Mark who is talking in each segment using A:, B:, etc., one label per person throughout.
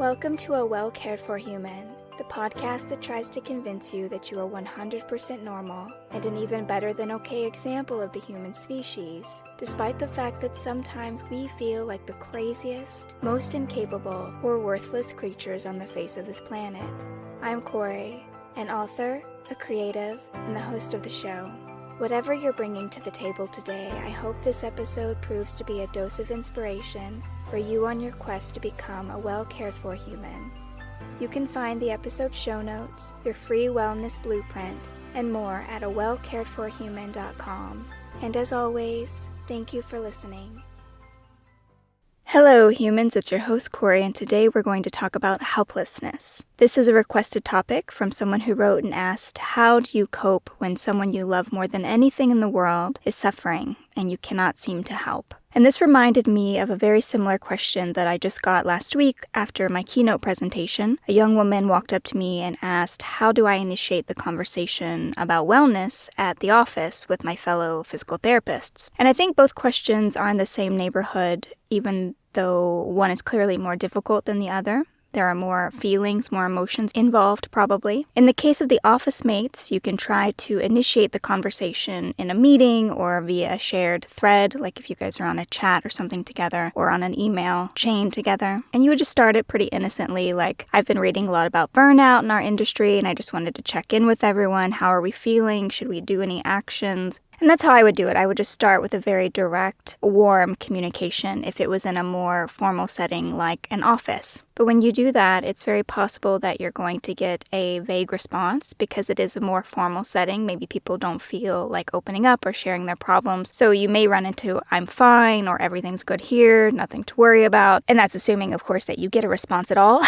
A: Welcome to A Well Cared For Human, the podcast that tries to convince you that you are 100% normal and an even better than okay example of the human species, despite the fact that sometimes we feel like the craziest, most incapable, or worthless creatures on the face of this planet. I'm Kory, an author, a creative, and the host of the show. Whatever you're bringing to the table today, I hope this episode proves to be a dose of inspiration for you on your quest to become a well-cared-for human. You can find the episode show notes, your free wellness blueprint, and more at awellcaredforhuman.com. And as always, thank you for listening. Hello humans, it's your host Kory, and today we're going to talk about helplessness. This is a requested topic from someone who wrote and asked, how do you cope when someone you love more than anything in the world is suffering and you cannot seem to help? And this reminded me of a very similar question that I just got last week after my keynote presentation. A young woman walked up to me and asked, how do I initiate the conversation about wellness at the office with my fellow physical therapists? And I think both questions are in the same neighborhood, even though one is clearly more difficult than the other. There are more feelings, more emotions involved, probably. In the case of the office mates, you can try to initiate the conversation in a meeting or via a shared thread, like if you guys are on a chat or something together, or on an email chain together. And you would just start it pretty innocently, like, I've been reading a lot about burnout in our industry, and I just wanted to check in with everyone. How are we feeling? Should we do any actions? And that's how I would do it. I would just start with a very direct, warm communication if it was in a more formal setting like an office. But when you do that, it's very possible that you're going to get a vague response because it is a more formal setting. Maybe people don't feel like opening up or sharing their problems. So you may run into, I'm fine, or everything's good here, nothing to worry about. And that's assuming, of course, that you get a response at all,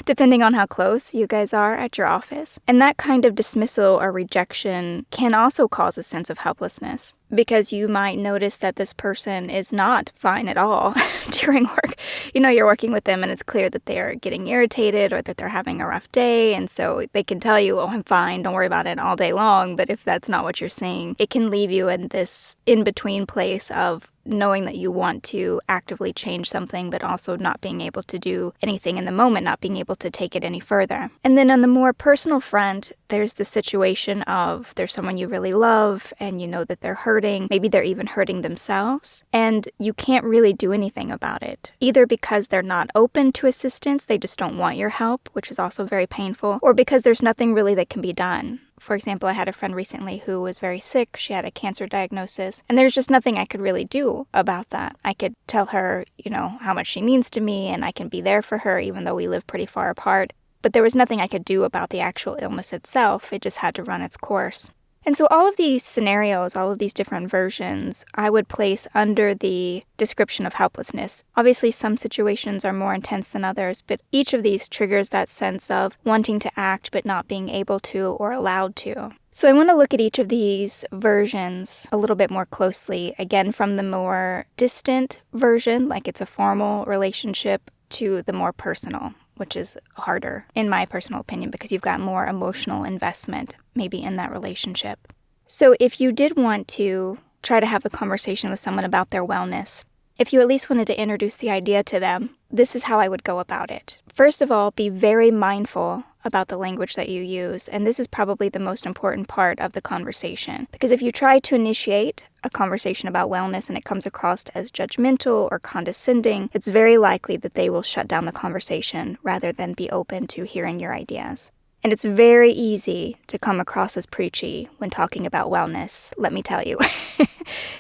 A: depending on how close you guys are at your office. And that kind of dismissal or rejection can also cause a sense of helplessness, because you might notice that this person is not fine at all during work. You know, you're working with them and it's clear that they're getting irritated or that they're having a rough day, and so they can tell you, oh, I'm fine, don't worry about it, all day long. But if that's not what you're saying, it can leave you in this in-between place of knowing that you want to actively change something, but also not being able to do anything in the moment, not being able to take it any further. And then on the more personal front, there's the situation of there's someone you really love and you know that they're hurting. Maybe they're even hurting themselves, and you can't really do anything about it. Either because they're not open to assistance, they just don't want your help, which is also very painful, or because there's nothing really that can be done. For example, I had a friend recently who was very sick. She had a cancer diagnosis, and there's just nothing I could really do about that. I could tell her, how much she means to me, and I can be there for her even though we live pretty far apart. But there was nothing I could do about the actual illness itself. It just had to run its course. And so all of these scenarios, all of these different versions, I would place under the description of helplessness. Obviously, some situations are more intense than others, but each of these triggers that sense of wanting to act but not being able to or allowed to. So I want to look at each of these versions a little bit more closely, again, from the more distant version, like it's a formal relationship, to the more personal, which is harder, in my personal opinion, because you've got more emotional investment maybe in that relationship. So if you did want to try to have a conversation with someone about their wellness, if you at least wanted to introduce the idea to them, this is how I would go about it. First of all, be very mindful about the language that you use, and this is probably the most important part of the conversation. Because if you try to initiate a conversation about wellness and it comes across as judgmental or condescending, it's very likely that they will shut down the conversation rather than be open to hearing your ideas. And it's very easy to come across as preachy when talking about wellness, let me tell you.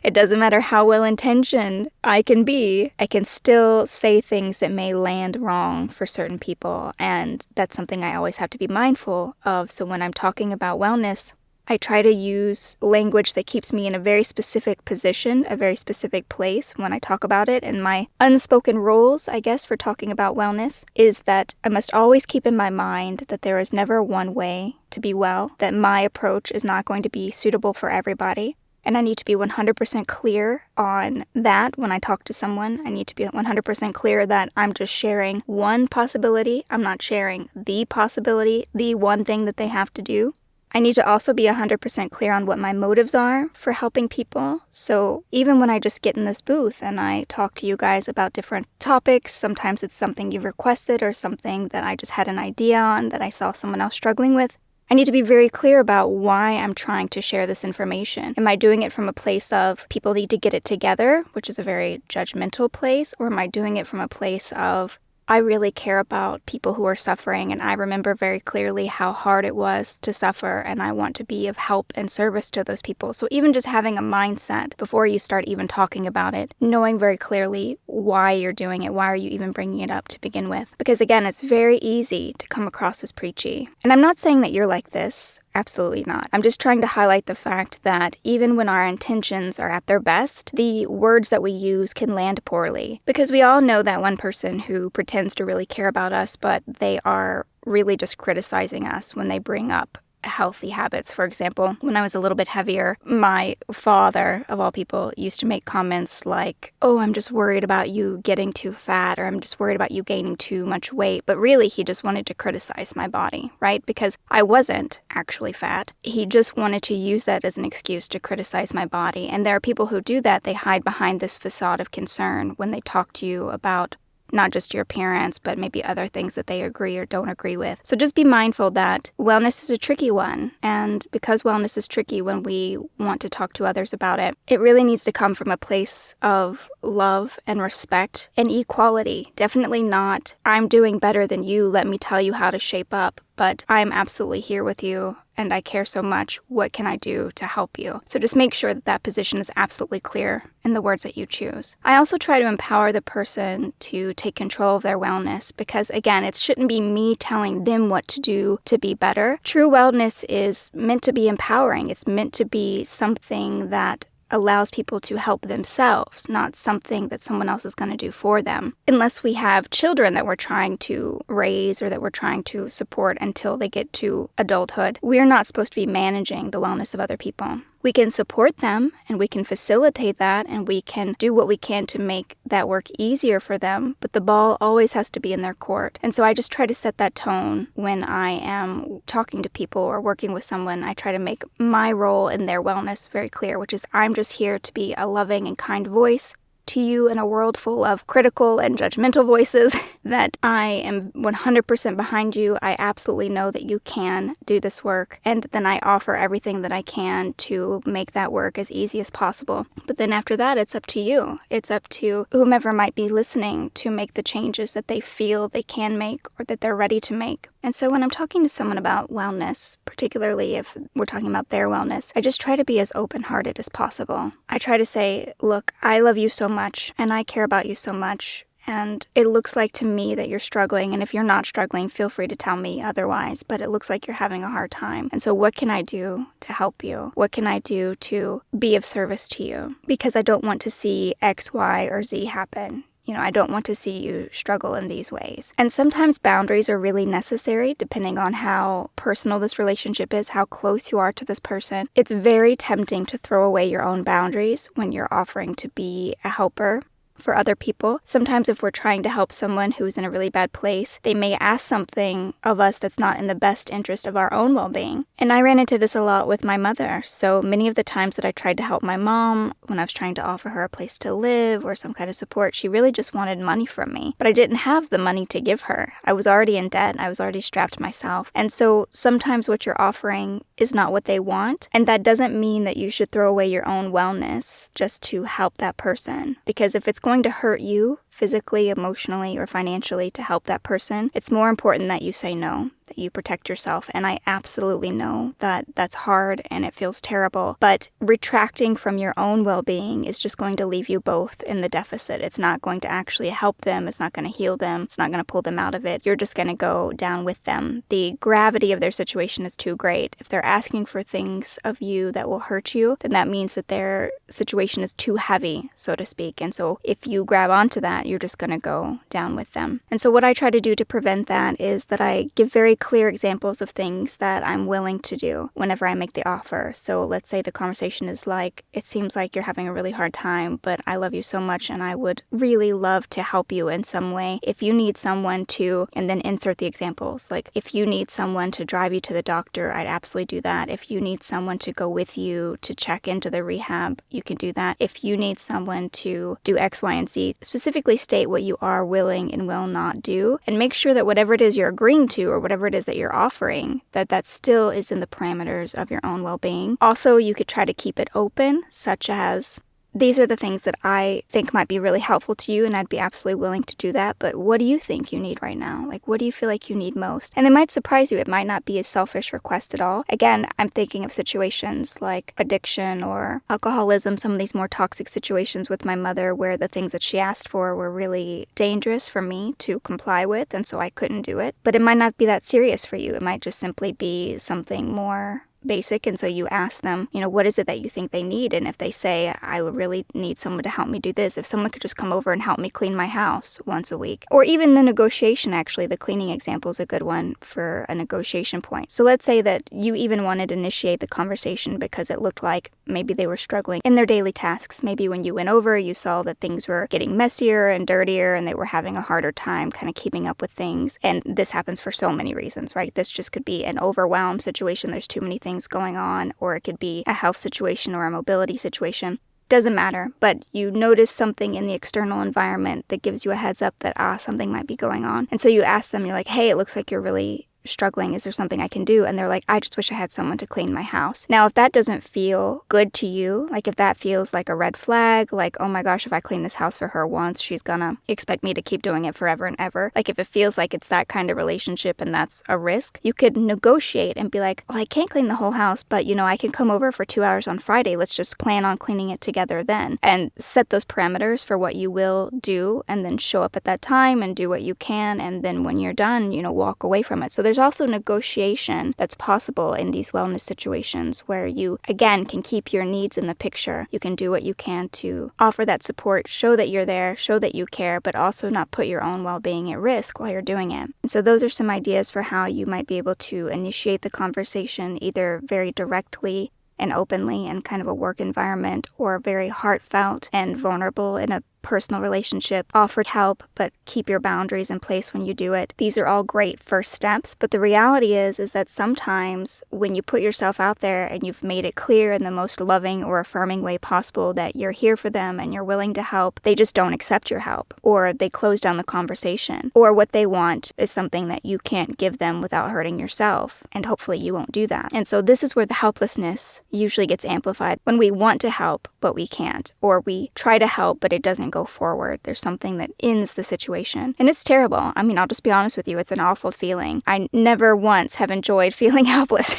A: It doesn't matter how well-intentioned I can be, I can still say things that may land wrong for certain people, and that's something I always have to be mindful of. So when I'm talking about wellness, I try to use language that keeps me in a very specific position, a very specific place when I talk about it. And my unspoken rules, I guess, for talking about wellness is that I must always keep in my mind that there is never one way to be well, that my approach is not going to be suitable for everybody. And I need to be 100% clear on that when I talk to someone. I need to be 100% clear that I'm just sharing one possibility. I'm not sharing the possibility, the one thing that they have to do. I need to also be 100% clear on what my motives are for helping people. So even when I just get in this booth and I talk to you guys about different topics, sometimes it's something you've requested or something that I just had an idea on that I saw someone else struggling with. I need to be very clear about why I'm trying to share this information. Am I doing it from a place of people need to get it together, which is a very judgmental place, or am I doing it from a place of I really care about people who are suffering, and I remember very clearly how hard it was to suffer, and I want to be of help and service to those people. So even just having a mindset before you start even talking about it, knowing very clearly why you're doing it, why are you even bringing it up to begin with? Because again, it's very easy to come across as preachy. And I'm not saying that you're like this. Absolutely not. I'm just trying to highlight the fact that even when our intentions are at their best, the words that we use can land poorly. Because we all know that one person who pretends to really care about us, but they are really just criticizing us when they bring up healthy habits. For example, when I was a little bit heavier, my father, of all people, used to make comments like, oh, I'm just worried about you getting too fat, or I'm just worried about you gaining too much weight. But really, he just wanted to criticize my body, right? Because I wasn't actually fat. He just wanted to use that as an excuse to criticize my body. And there are people who do that. They hide behind this facade of concern when they talk to you about not just your appearance, but maybe other things that they agree or don't agree with. So just be mindful that wellness is a tricky one. And because wellness is tricky when we want to talk to others about it, it really needs to come from a place of love and respect and equality. Definitely not, I'm doing better than you, let me tell you how to shape up. But I'm absolutely here with you, and I care so much. What can I do to help you? So just make sure that that position is absolutely clear in the words that you choose. I also try to empower the person to take control of their wellness because, again, it shouldn't be me telling them what to do to be better. True wellness is meant to be empowering. It's meant to be something that allows people to help themselves, not something that someone else is going to do for them. Unless we have children that we're trying to raise or that we're trying to support until they get to adulthood, we're not supposed to be managing the wellness of other people. We can support them and we can facilitate that and we can do what we can to make that work easier for them, but the ball always has to be in their court. And so I just try to set that tone when I am talking to people or working with someone. I try to make my role in their wellness very clear, which is I'm just here to be a loving and kind voice to you in a world full of critical and judgmental voices, that I am 100% behind you. I absolutely know that you can do this work, and then I offer everything that I can to make that work as easy as possible. But then after that, it's up to you. It's up to whomever might be listening to make the changes that they feel they can make or that they're ready to make. And so when I'm talking to someone about wellness, particularly if we're talking about their wellness, I just try to be as open-hearted as possible. I try to say, look, I love you so much and I care about you so much. And it looks like to me that you're struggling. And if you're not struggling, feel free to tell me otherwise. But it looks like you're having a hard time. And so what can I do to help you? What can I do to be of service to you? Because I don't want to see X, Y, or Z happen. I don't want to see you struggle in these ways. And sometimes boundaries are really necessary depending on how personal this relationship is, how close you are to this person. It's very tempting to throw away your own boundaries when you're offering to be a helper for other people. Sometimes if we're trying to help someone who's in a really bad place, they may ask something of us that's not in the best interest of our own well-being. And I ran into this a lot with my mother. So many of the times that I tried to help my mom, when I was trying to offer her a place to live or some kind of support, she really just wanted money from me. But I didn't have the money to give her. I was already in debt. I was already strapped myself. And so sometimes what you're offering is not what they want. And that doesn't mean that you should throw away your own wellness just to help that person. Because if it's going to hurt you physically, emotionally, or financially to help that person, it's more important that you say no, that you protect yourself. And I absolutely know that that's hard and it feels terrible, but retracting from your own well-being is just going to leave you both in the deficit. It's not going to actually help them. It's not going to heal them. It's not going to pull them out of it. You're just going to go down with them. The gravity of their situation is too great. If they're asking for things of you that will hurt you, then that means that their situation is too heavy, so to speak. And so if you grab onto that, that you're just going to go down with them. And so what I try to do to prevent that is that I give very clear examples of things that I'm willing to do whenever I make the offer. So let's say the conversation is like, it seems like you're having a really hard time, but I love you so much and I would really love to help you in some way. If you need someone to, and then insert the examples, like if you need someone to drive you to the doctor, I'd absolutely do that. If you need someone to go with you to check into the rehab, you can do that. If you need someone to do X, Y, and Z, specifically state what you are willing and will not do, and make sure that whatever it is you're agreeing to or whatever it is that you're offering, that still is in the parameters of your own well-being. Also, you could try to keep it open, such as, these are the things that I think might be really helpful to you, and I'd be absolutely willing to do that, but what do you think you need right now? Like, what do you feel like you need most? And it might surprise you. It might not be a selfish request at all. Again, I'm thinking of situations like addiction or alcoholism, some of these more toxic situations with my mother where the things that she asked for were really dangerous for me to comply with, and so I couldn't do it. But it might not be that serious for you. It might just simply be something more basic, and so you ask them, what is it that you think they need? And if they say, I would really need someone to help me do this, if someone could just come over and help me clean my house once a week, or even the negotiation, actually, the cleaning example is a good one for a negotiation point. So let's say that you even wanted to initiate the conversation because it looked like maybe they were struggling in their daily tasks. Maybe when you went over, you saw that things were getting messier and dirtier and they were having a harder time kind of keeping up with things. And this happens for so many reasons, right? This just could be an overwhelmed situation. There's too many things going on, or it could be a health situation or a mobility situation. Doesn't matter, but you notice something in the external environment that gives you a heads up that something might be going on. And so you ask them, you're like, hey, it looks like you're really struggling. Is there something I can do? And they're like, I just wish I had someone to clean my house. Now, if that doesn't feel good to you, like if that feels like a red flag, like, oh my gosh, if I clean this house for her once, she's gonna expect me to keep doing it forever and ever. Like if it feels like it's that kind of relationship and that's a risk, you could negotiate and be like, well, I can't clean the whole house, but I can come over for 2 hours on Friday. Let's just plan on cleaning it together then, and set those parameters for what you will do, and then show up at that time and do what you can. And then when you're done, walk away from it. So there's also negotiation that's possible in these wellness situations where you, again, can keep your needs in the picture. You can do what you can to offer that support, show that you're there, show that you care, but also not put your own well-being at risk while you're doing it. And so those are some ideas for how you might be able to initiate the conversation, either very directly and openly in kind of a work environment, or very heartfelt and vulnerable in a personal relationship, offered help, but keep your boundaries in place when you do it. These are all great first steps, but the reality is that sometimes when you put yourself out there and you've made it clear in the most loving or affirming way possible that you're here for them and you're willing to help, they just don't accept your help, or they close down the conversation, or what they want is something that you can't give them without hurting yourself, and hopefully you won't do that. And so this is where the helplessness usually gets amplified, when we want to help but we can't, or we try to help but it doesn't go forward. There's something that ends the situation. And it's terrible. I mean, I'll just be honest with you. It's an awful feeling. I never once have enjoyed feeling helpless.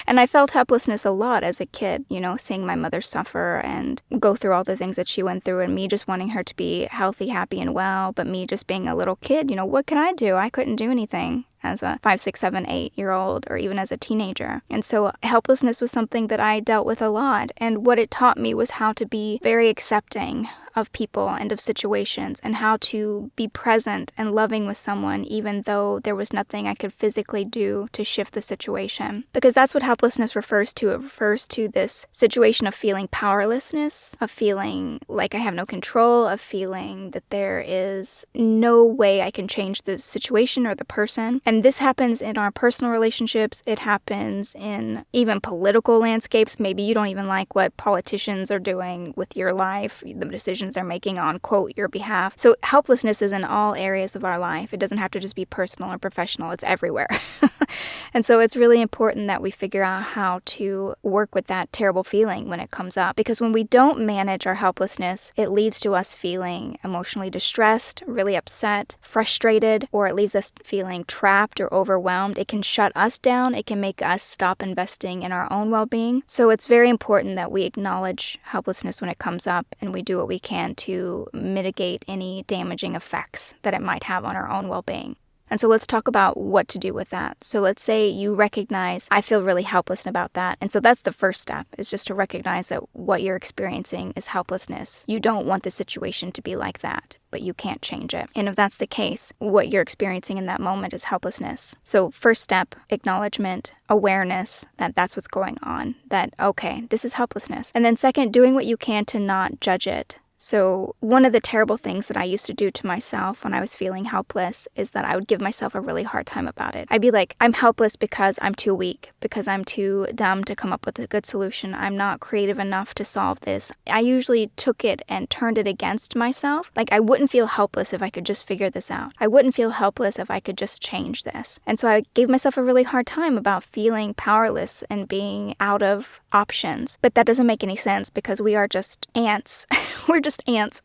A: And I felt helplessness a lot as a kid, seeing my mother suffer and go through all the things that she went through, and me just wanting her to be healthy, happy, and well, but me just being a little kid, what can I do? I couldn't do anything as a 5, 6, 7, 8-year-old, or even as a teenager. And so helplessness was something that I dealt with a lot. And what it taught me was how to be very accepting of people and of situations, and how to be present and loving with someone even though there was nothing I could physically do to shift the situation. Because that's what helplessness refers to. It refers to this situation of feeling powerlessness, of feeling like I have no control, of feeling that there is no way I can change the situation or the person. And this happens in our personal relationships. It happens in even political landscapes. Maybe you don't even like what politicians are doing with your life, the decisions they're making on, quote, your behalf. So helplessness is in all areas of our life. It doesn't have to just be personal or professional. It's everywhere. And so it's really important that we figure out how to work with that terrible feeling when it comes up. Because when we don't manage our helplessness, it leads to us feeling emotionally distressed, really upset, frustrated, or it leaves us feeling trapped or overwhelmed. It can shut us down. It can make us stop investing in our own well-being. So it's very important that we acknowledge helplessness when it comes up, and we do what we can to mitigate any damaging effects that it might have on our own well-being. And so let's talk about what to do with that. So let's say you recognize, I feel really helpless about that. And so that's the first step, is just to recognize that what you're experiencing is helplessness. You don't want the situation to be like that, but you can't change it. And if that's the case, what you're experiencing in that moment is helplessness. So first step, acknowledgement, awareness that that's what's going on, that, okay, this is helplessness. And then second, doing what you can to not judge it. So one of the terrible things that I used to do to myself when I was feeling helpless is that I would give myself a really hard time about it. I'd be like, I'm helpless because I'm too weak, because I'm too dumb to come up with a good solution. I'm not creative enough to solve this. I usually took it and turned it against myself. Like, I wouldn't feel helpless if I could just figure this out. I wouldn't feel helpless if I could just change this. And so I gave myself a really hard time about feeling powerless and being out of options. But that doesn't make any sense because we are just ants. We're just ants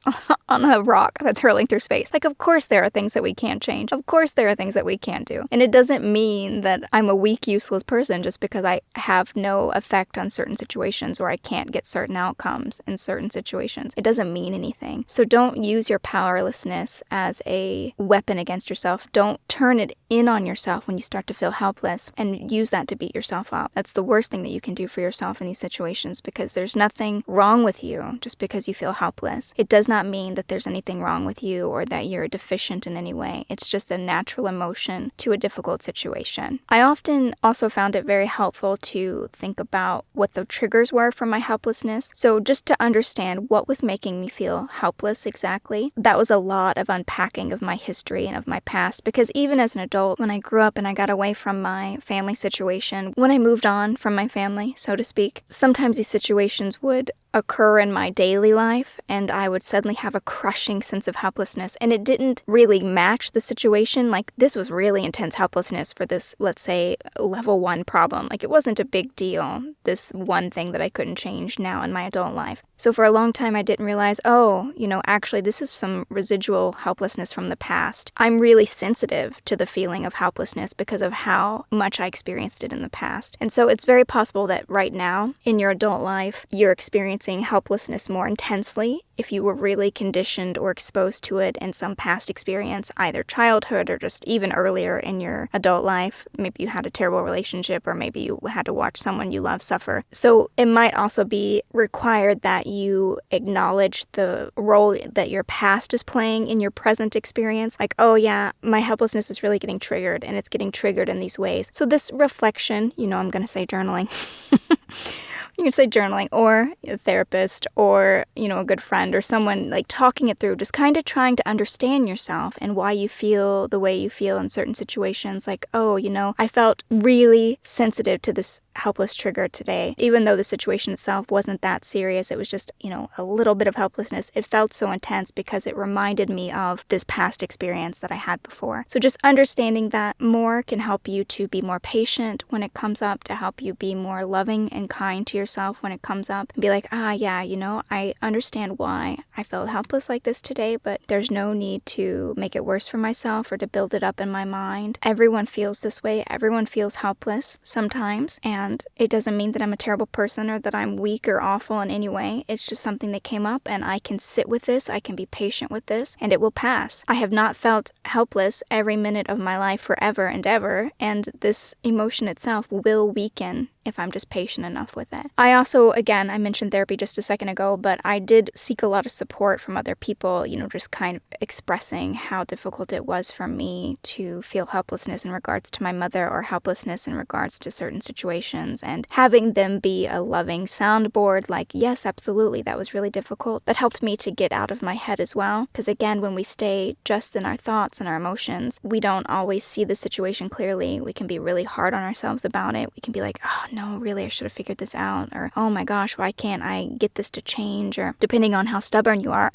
A: on a rock that's hurling through space. Like, of course there are things that we can't change. Of course there are things that we can't do. And it doesn't mean that I'm a weak, useless person just because I have no effect on certain situations or I can't get certain outcomes in certain situations. It doesn't mean anything. So don't use your powerlessness as a weapon against yourself. Don't turn it in on yourself when you start to feel helpless and use that to beat yourself up. That's the worst thing that you can do for yourself in these situations, because there's nothing wrong with you just because you feel helpless. It does not mean that there's anything wrong with you or that you're deficient in any way. It's just a natural emotion to a difficult situation. I often also found it very helpful to think about what the triggers were for my helplessness. So just to understand what was making me feel helpless exactly, that was a lot of unpacking of my history and of my past, because even as an adult, when I grew up and I got away from my family situation, when I moved on from my family, so to speak, sometimes these situations would occur in my daily life and I would suddenly have a crushing sense of helplessness, and it didn't really match the situation. Like, this was really intense helplessness for this, let's say, level 1 problem. Like, it wasn't a big deal, this one thing that I couldn't change now in my adult life. So for a long time I didn't realize, actually this is some residual helplessness from the past. I'm really sensitive to the feeling of helplessness because of how much I experienced it in the past. And so it's very possible that right now in your adult life you're experiencing helplessness more intensely if you were really conditioned or exposed to it in some past experience, either childhood or just even earlier in your adult life. Maybe you had a terrible relationship, or maybe you had to watch someone you love suffer. So it might also be required that you acknowledge the role that your past is playing in your present experience. Like, oh yeah, my helplessness is really getting triggered, and it's getting triggered in these ways. So this reflection, I'm going to say journaling. You can say journaling, or a therapist, or, a good friend, or someone, like, talking it through, just kind of trying to understand yourself and why you feel the way you feel in certain situations. Like, I felt really sensitive to this helpless trigger today. Even though the situation itself wasn't that serious, it was just, a little bit of helplessness. It felt so intense because it reminded me of this past experience that I had before. So just understanding that more can help you to be more patient when it comes up, to help you be more loving and kind to yourself when it comes up, and be like, I understand why I felt helpless like this today, but there's no need to make it worse for myself or to build it up in my mind. Everyone feels this way. Everyone feels helpless sometimes, and it doesn't mean that I'm a terrible person or that I'm weak or awful in any way. It's just something that came up, and I can sit with this, I can be patient with this, and it will pass. I have not felt helpless every minute of my life forever and ever, and this emotion itself will weaken if I'm just patient enough with it. I also, again, I mentioned therapy just a second ago, but I did seek a lot of support from other people, just kind of expressing how difficult it was for me to feel helplessness in regards to my mother, or helplessness in regards to certain situations, and having them be a loving soundboard, like, yes, absolutely, that was really difficult. That helped me to get out of my head as well, because again, when we stay just in our thoughts and our emotions, we don't always see the situation clearly. We can be really hard on ourselves about it. We can be like, oh, no, really, I should have figured this out, or, oh my gosh, why can't I get this to change, or depending on how stubborn you are.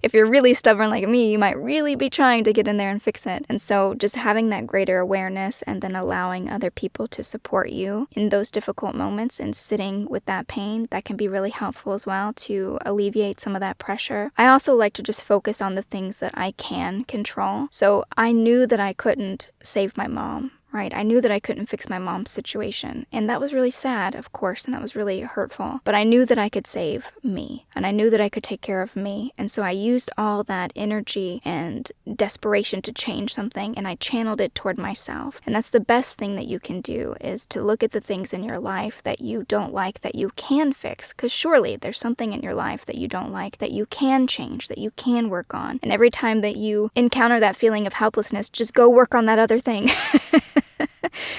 A: If you're really stubborn like me, you might really be trying to get in there and fix it. And so just having that greater awareness, and then allowing other people to support you in those difficult moments and sitting with that pain, that can be really helpful as well to alleviate some of that pressure. I also like to just focus on the things that I can control. So I knew that I couldn't save my mom, right? I knew that I couldn't fix my mom's situation, and that was really sad, of course, and that was really hurtful, but I knew that I could save me, and I knew that I could take care of me, and so I used all that energy and desperation to change something, and I channeled it toward myself. And that's the best thing that you can do, is to look at the things in your life that you don't like that you can fix, because surely there's something in your life that you don't like that you can change, that you can work on. And every time that you encounter that feeling of helplessness, just go work on that other thing.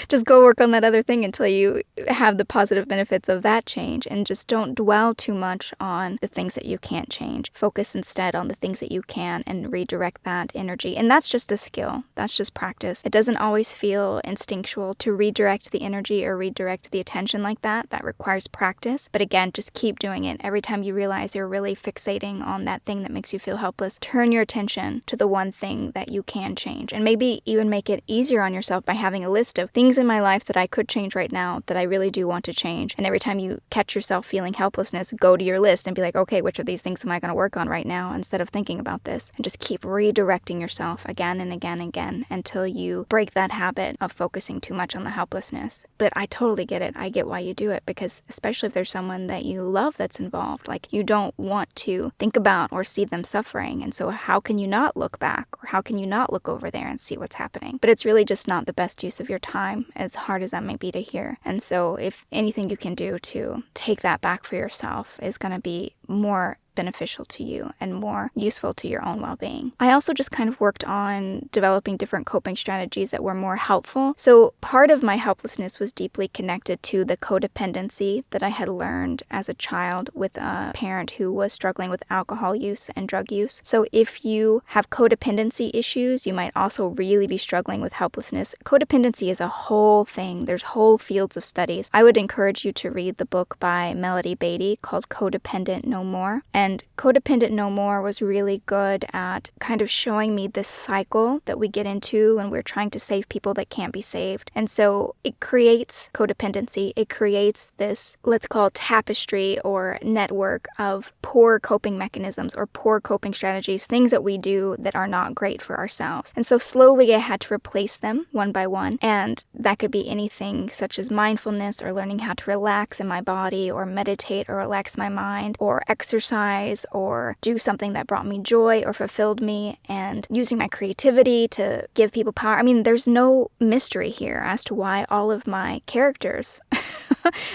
A: Just go work on that other thing until you have the positive benefits of that change, and just don't dwell too much on the things that you can't change. Focus instead on the things that you can and redirect that energy. And that's just a skill. That's just practice. It doesn't always feel instinctual to redirect the energy or redirect the attention like that. That requires practice. But again, just keep doing it. Every time you realize you're really fixating on that thing that makes you feel helpless, turn your attention to the one thing that you can change. And maybe even make it easier on yourself by having a list of things in my life that I could change right now that I really do want to change. And every time you catch yourself feeling helplessness, go to your list and be like, okay, which of these things am I going to work on right now instead of thinking about this? And just keep redirecting yourself again and again and again until you break that habit of focusing too much on the helplessness. But I totally get it. I get why you do it, because especially if there's someone that you love that's involved, like, you don't want to think about or see them suffering. And so how can you not look back, or how can you not look over there and see what's happening? But it's really just not the best use of your time, as hard as that may be to hear. And so if anything you can do to take that back for yourself is going to be more beneficial to you and more useful to your own well-being. I also just kind of worked on developing different coping strategies that were more helpful. So part of my helplessness was deeply connected to the codependency that I had learned as a child with a parent who was struggling with alcohol use and drug use. So if you have codependency issues, you might also really be struggling with helplessness. Codependency is a whole thing. There's whole fields of studies. I would encourage you to read the book by Beattie called Codependent No More. And Codependent No More was really good at kind of showing me this cycle that we get into when we're trying to save people that can't be saved. And so it creates codependency. It creates this, let's call it, tapestry or network of poor coping mechanisms or poor coping strategies, things that we do that are not great for ourselves. And so slowly I had to replace them one by one. And that could be anything such as mindfulness, or learning how to relax in my body, or meditate, or relax my mind, or exercise, or do something that brought me joy or fulfilled me, and using my creativity to give people power. I mean, there's no mystery here as to why all of my characters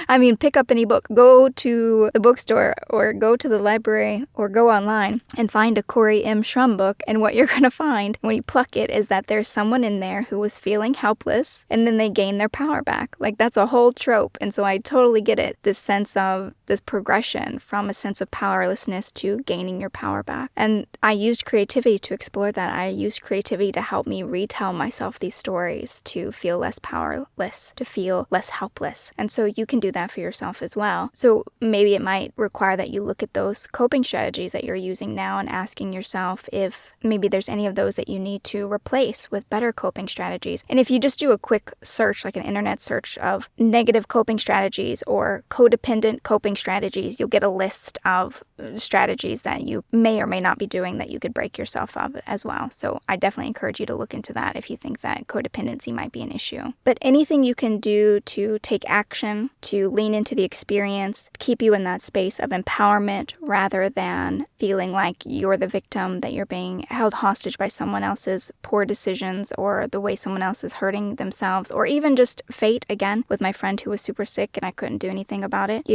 A: I mean, pick up any book, go to the bookstore, or go to the library, or go online and find a Kory M. Shrum book, and what you're going to find when you pluck it is that there's someone in there who was feeling helpless, and then they gain their power back. Like, that's a whole trope, and so I totally get it, this sense of this progression from a sense of powerlessness to gaining your power back. And I used creativity to explore that. I used creativity to help me retell myself these stories, to feel less powerless, to feel less helpless. And so you can do that for yourself as well. So maybe it might require that you look at those coping strategies that you're using now and asking yourself if maybe there's any of those that you need to replace with better coping strategies. And if you just do a quick search, like an internet search of negative coping strategies or codependent coping strategies, you'll get a list of strategies that you may or may not be doing that you could break yourself of as well. So I definitely encourage you to look into that if you think that codependency might be an issue. But anything you can do to take action, to lean into the experience, keep you in that space of empowerment rather than feeling like you're the victim, that you're being held hostage by someone else's poor decisions or the way someone else is hurting themselves, or even just fate, again, with my friend who was super sick and I couldn't do anything about it,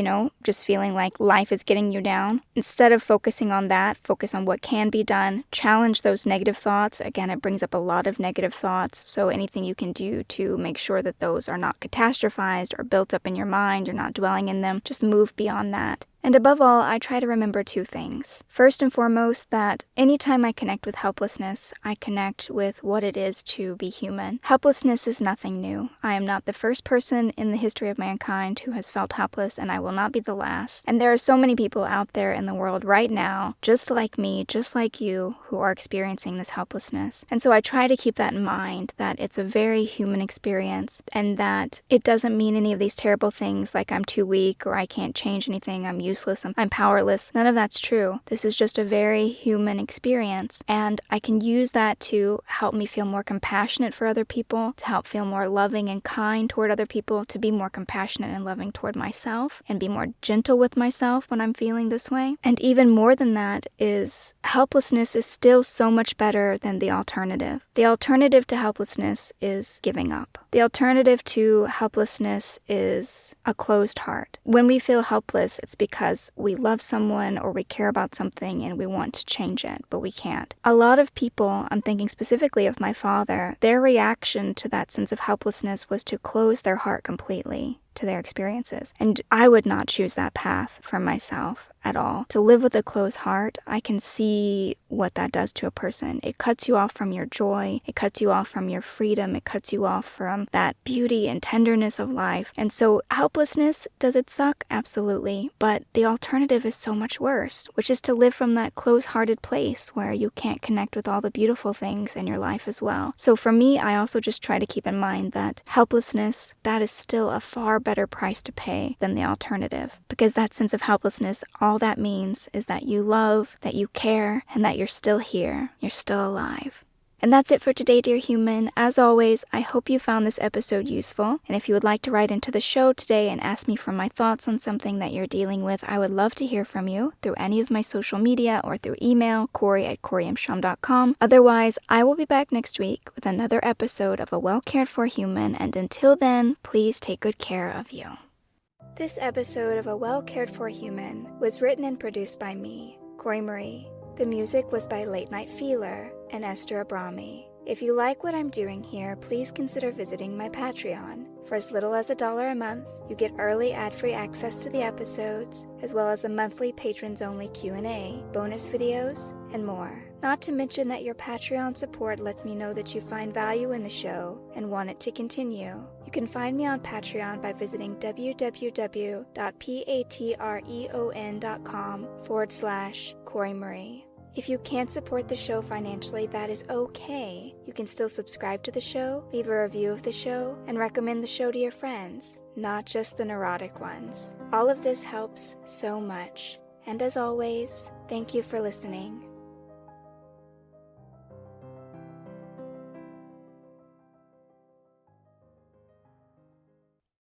A: just feeling like life is getting you down. Instead of focusing on that, focus on what can be done, challenge those negative thoughts. Again, it brings up a lot of negative thoughts, so anything you can do to make sure that those are not catastrophized or built up in your mind, you're not dwelling in them, just move beyond that. And above all, I try to remember two things. First and foremost, that anytime I connect with helplessness, I connect with what it is to be human. Helplessness is nothing new. I am not the first person in the history of mankind who has felt helpless, and I will not be the last. And there are so many people out there in the world right now, just like me, just like you, who are experiencing this helplessness. And so I try to keep that in mind, that it's a very human experience, and that it doesn't mean any of these terrible things like I'm too weak or I can't change anything, I'm useless, I'm powerless. None of that's true. This is just a very human experience, and I can use that to help me feel more compassionate for other people, to help feel more loving and kind toward other people, to be more compassionate and loving toward myself, and be more gentle with myself when I'm feeling this way. And even more than that is helplessness is still so much better than the alternative. The alternative to helplessness is giving up. The alternative to helplessness is a closed heart. When we feel helpless, it's because we love someone or we care about something and we want to change it, but we can't. A lot of people, I'm thinking specifically of my father, their reaction to that sense of helplessness was to close their heart completely to their experiences. And I would not choose that path for myself at all. To live with a closed heart, I can see what that does to a person. It cuts you off from your joy. It cuts you off from your freedom. It cuts you off from that beauty and tenderness of life. And so helplessness, does it suck? Absolutely. But the alternative is so much worse, which is to live from that closed-hearted place where you can't connect with all the beautiful things in your life as well. So for me, I also just try to keep in mind that helplessness, that is still a far better price to pay than the alternative. Because that sense of helplessness, all that means is that you love, that you care, and that you're still here. You're still alive. And that's it for today, dear human. As always, I hope you found this episode useful. And if you would like to write into the show today and ask me for my thoughts on something that you're dealing with, I would love to hear from you through any of my social media or through email, Kory@koryimsham.com. Otherwise, I will be back next week with another episode of A Well-Cared-For Human. And until then, please take good care of you. This episode of A Well-Cared-For Human was written and produced by me, Kory Marie. The music was by Late Night Feeler and Esther Abrami. If you like what I'm doing here, please consider visiting my Patreon. For as little as $1 a month, you get early ad-free access to the episodes, as well as a monthly patrons-only Q&A, bonus videos, and more. Not to mention that your Patreon support lets me know that you find value in the show and want it to continue. You can find me on Patreon by visiting www.patreon.com/Kory Marie. If you can't support the show financially, that is okay. You can still subscribe to the show, leave a review of the show, and recommend the show to your friends, not just the neurotic ones. All of this helps so much. And as always, thank you for listening.